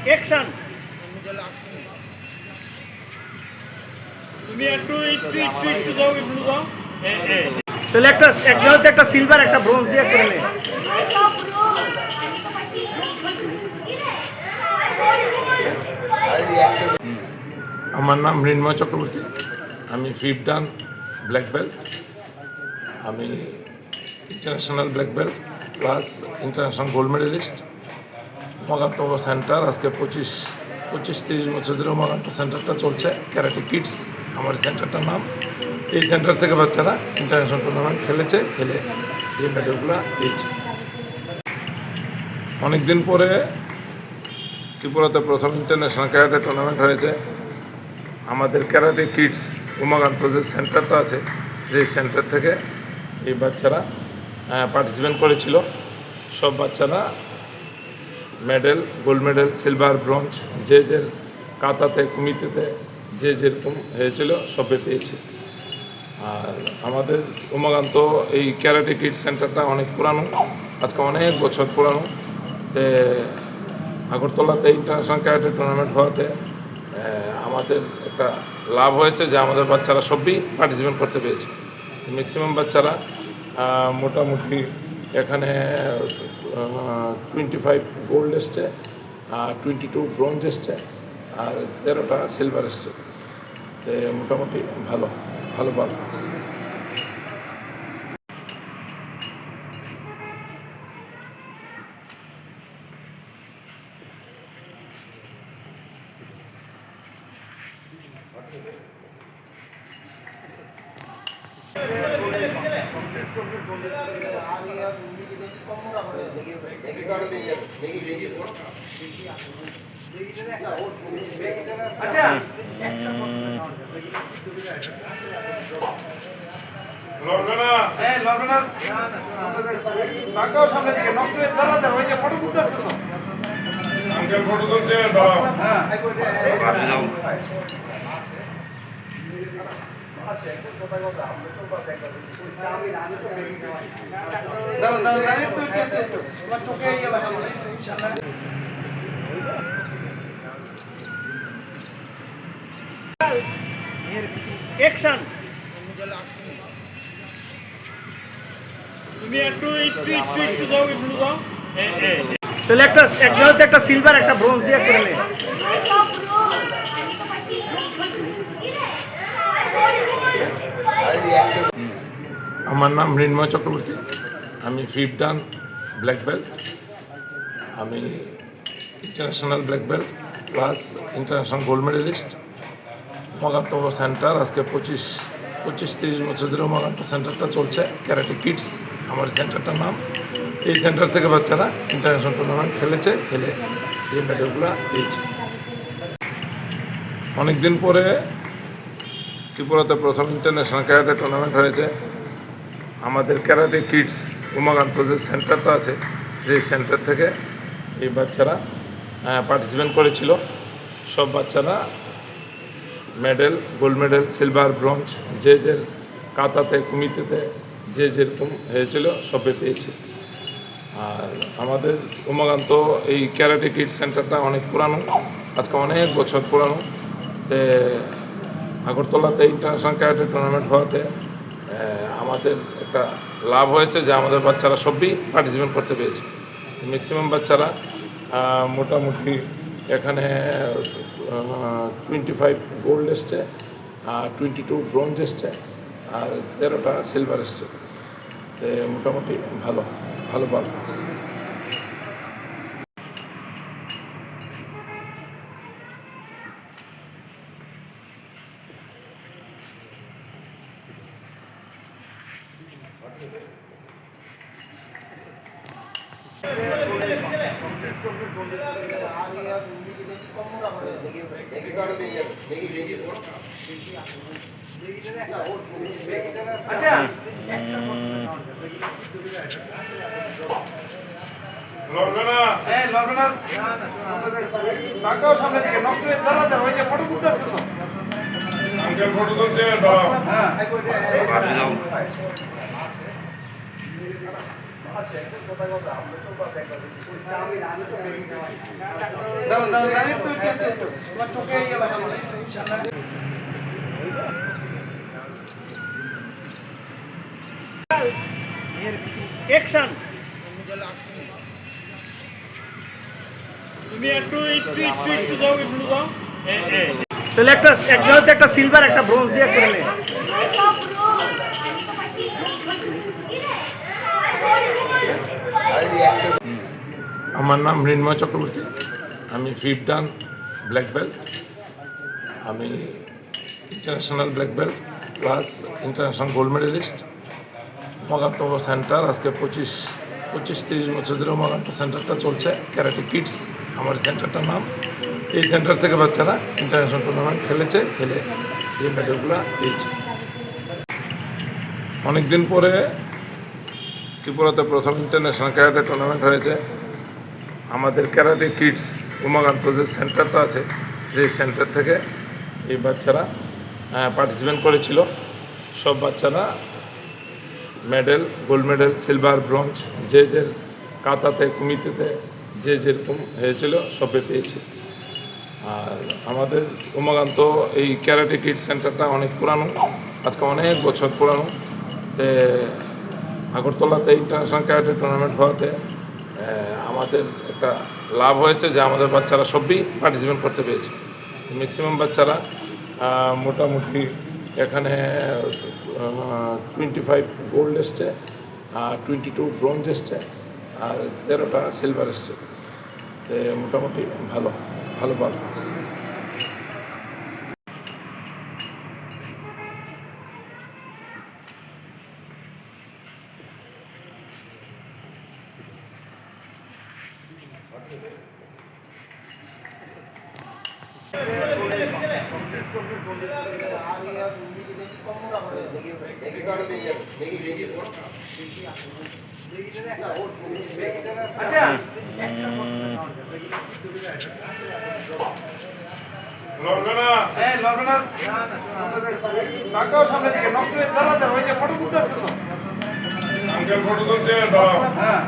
Action. তুমি একটু যাও, একটু যাও। তাহলে একটা সিলভার একটা ব্রোঞ্জ দিয়ে করে নে। আমার নাম মৃন্ময় চক্রবর্তী। আমি ফিফথ ডান ব্ল্যাক বেল্ট। আমি international black belt plus international gold medalist. Umakanta centre আজকে 25-30 বছর ধরে উমাকান্ত সেন্টারটা চলছে। ক্যারাটে কিডস আমার সেন্টারটার নাম। এই সেন্টার থেকে বাচ্চারা ইন্টারন্যাশনাল টুর্নামেন্ট খেলে এই মেডেলগুলো পেয়েছে। অনেকদিন পরে ত্রিপুরাতে প্রথম ইন্টারন্যাশনাল ক্যারাটে টুর্নামেন্ট হয়েছে। আমাদের ক্যারাটে কিডস উমাকান্ত যে সেন্টারটা আছে, যে সেন্টার থেকে এই বাচ্চারা পার্টিসিপেট করেছিল। সব বাচ্চারা medal, gold medal, silver, bronze, যে কাতাতে কুমিতেতে যে যেরকম হয়েছিল সবে পেয়েছে। আর আমাদের উমাকান্ত এই ক্যারাটে কিডস সেন্টারটা অনেক পুরানো, আজকে অনেক বছর পুরানো। আগরতলাতে ইন্টারন্যাশনাল ক্যারাটে টুর্নামেন্ট হওয়াতে আমাদের একটা লাভ হয়েছে যে আমাদের বাচ্চারা সবই পার্টিসিপেট করতে পেরেছে। ম্যাক্সিমাম বাচ্চারা মোটামুটি এখানে 25 গোল্ড এসছে, 22 ব্রোঞ্জ এসছে, আর 13টা সিলভার এসছে। মোটামুটি ভালো পারফরমেন্স। আচ্ছা, সামনে দিকে নষ্ট হয়ে দাঁড়াতে ওই যে ফটো তুলতে আসছে তো আঙ্কেল, ফটো তুলছে দাঁড়াও। হ্যাঁ, অ্যাকশন। তুমি একটু যাও, একটু যাও। তাহলে একটা সিলভার একটা ব্রোঞ্জ দিয়ে করে নে। আমার নাম মৃন্ময় চক্রবর্তী। আমি ফিফথ ডান ব্ল্যাক বেল্ট। আমি international black belt plus international gold medalist. Umakanta centre আজকে 25-30 বছর ধরে উমাকান্ত সেন্টারটা চলছে। ক্যারাটে কিডস আমার সেন্টারটার নাম। এই সেন্টার থেকে বাচ্চারা ইন্টারন্যাশনাল টুর্নামেন্ট খেলে এই মেডেলগুলো পেয়েছে। অনেকদিন পরে ত্রিপুরাতে প্রথম ইন্টারন্যাশনাল ক্যারাটে টুর্নামেন্ট হয়েছে। আমাদের ক্যারাটে কিডস উমাকান্ত যে সেন্টারটা আছে, যে সেন্টার থেকে এই বাচ্চারা পার্টিসিপেট করেছিল। সব বাচ্চারা medal, gold medal, silver, bronze, যে কাতাতে কুমিতেতে যে যেরকম হয়েছিল সবে পেয়েছে। আর আমাদের উমাকান্ত এই ক্যারাটে কিডস সেন্টারটা অনেক পুরানো, আজকে অনেক বছর পুরানো। আগরতলাতে ইন্টারন্যাশনাল ক্যারাটে টুর্নামেন্ট হওয়াতে আমাদের একটা লাভ হয়েছে যে আমাদের বাচ্চারা সবই পার্টিসিপেট করতে পেরেছে। ম্যাক্সিমাম বাচ্চারা মোটামুটি এখানে 25 গোল্ড এসছে, 22 ব্রোঞ্জ এসছে, আর 13টা সিলভার এসছে। মোটামুটি ভালো পারফরমেন্স। আচ্ছা, সামনে দিকে নষ্ট হয়ে দাঁড়াতে ওই যে ফটো তুলতে আসছে তো আঙ্কেল, ফটো তুলছে দাঁড়াও। হ্যাঁ, অ্যাকশন। তুমি একটু যাও, একটু যাও। তাহলে একটা সিলভার একটা ব্রোঞ্জ দিয়ে করে নে। আমার নাম মৃন্ময় চক্রবর্তী, আমি 5th ডান ব্ল্যাক বেল্ট। আমি international black belt plus international gold medalist. Umakanta centre আজকে 25-30 বছর ধরে উমাকান্ত সেন্টারটা চলছে, ক্যারাটে কিডস আমার সেন্টারটার নাম। এই সেন্টার থেকে বাচ্চারা ইন্টারন্যাশনাল টুর্নামেন্ট খেলে এই মেডেলগুলো পেয়েছে। অনেকদিন পরে ত্রিপুরাতে প্রথম ইন্টারন্যাশনাল ক্যারাটে টুর্নামেন্ট হয়েছে। আমাদের ক্যারাটে কিডস উমাকান্ত যে সেন্টারটা আছে, যে সেন্টার থেকে এই বাচ্চারা পার্টিসিপেট করেছিল। সব বাচ্চারা medal, gold medal, silver, bronze, যে কাতাতে কুমিতেতে যে যেরকম হয়েছিল সবে পেয়েছে। আর আমাদের উমাকান্ত এই ক্যারাটে কিডস সেন্টারটা অনেক পুরানো, আজকে অনেক বছর পুরানো। আগরতলাতে ইন্টারন্যাশনাল ক্যারাটে টুর্নামেন্ট হওয়াতে আমাদের একটা লাভ হয়েছে যে আমাদের বাচ্চারা সবই পার্টিসিপেট করতে পেরেছে। ম্যাক্সিমাম বাচ্চারা মোটামুটি এখানে 25 গোল্ড এসছে, 22 ব্রোঞ্জ এসছে, আর 13টা সিলভার এসছে। মোটামুটি ভালো পারফরমেন্স। সামনে দিকে নষ্ট হয়ে দাঁড়াতে ওই যে ফটো তুলতে আসছে তো ফটো তুলছে। হ্যাঁ